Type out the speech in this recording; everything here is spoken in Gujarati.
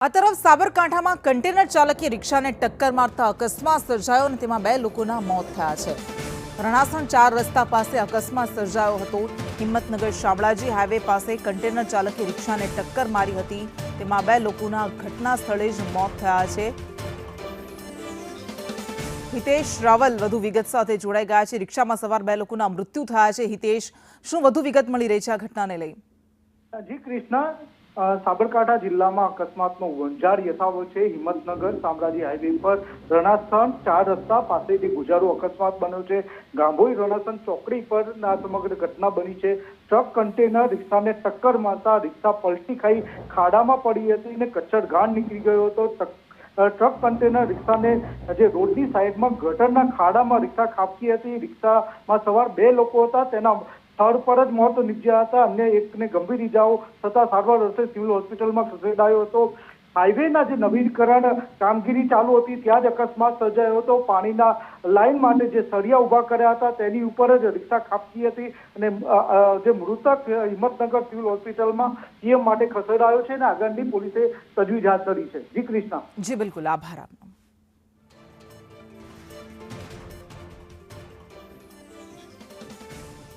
આ તરફ સાબરકાંઠામાં કન્ટેનર ચાલકે રિક્ષાને ટક્કર મારતા અકસ્માત સર્જાયો અને તેમાં 2 લોકોના મોત થયા છે। રણાસણ 4 રસ્તા પાસે અકસ્માત સર્જાયો હતો। હિંમતનગર શામળાજી હાઈવે પાસે કન્ટેનર ચાલકે રિક્ષાને ટક્કર મારી હતી। તેમાં 2 લોકોના ઘટના સ્થળે જ મોત થયા છે। હિતેશ રાવલ વધુ વિગત સાથે જોડાઈ ગયા છે। રિક્ષામાં સવાર 2 લોકોના મૃત્યુ થયા છે। હિતેશ, શું વધુ વિગત મળી રહી છે આ ઘટનાને લઈ? જી કૃષ્ણા, સાબરકાંઠા જિલ્લામાં અકસ્માતનો વંજાર યથાવત છે। હિંમતનગર શામળાજી હાઈવે પર રણાસણ 4 રસ્તા પાસેથી ગુજારો અકસ્માત બન્યો છે। ગાંભોઈ રણાસણ ચોકડી પર આ સમગ્ર ઘટના બની છે। ટ્રક કન્ટેનર રિક્ષાને ટક્કર મારતા રિક્ષા પલટી ખાઈ ખાડામાં પડી હતી અને કચ્છર ઘાણ નીકળી ગયો હતો। ટ્રક કન્ટેનર રિક્ષાને જે રોડની સાઈડમાં ગટરના ખાડામાં રિક્ષા ખાબકી હતી। રિક્ષામાં સવાર 2 લોકો હતા, તેના સ્થળ પર જ મોત નીપજ્યા હતા। અન્ય એકને ગંભીર ઇજાઓ થતા સારવાર અર્થે સિવિલ હોસ્પિટલમાં ખસેડાયો હતો। હાઈવેના જે નવીનીકરણ કામગીરી ચાલુ હતી ત્યાં જ અકસ્માત સર્જાયો હતો। પાણીના લાઈન માટે જે સળિયા ઉભા કર્યા હતા તેની ઉપર જ રિક્ષા ખાબકી હતી અને જે મૃતક હિંમતનગર સિવિલ હોસ્પિટલમાં પીએમ માટે ખસેડાયો છે અને આગળની પોલીસે તજવીજ હાથ ધરી છે। જી કૃષ્ણા। જી બિલકુલ, આભાર આપનો।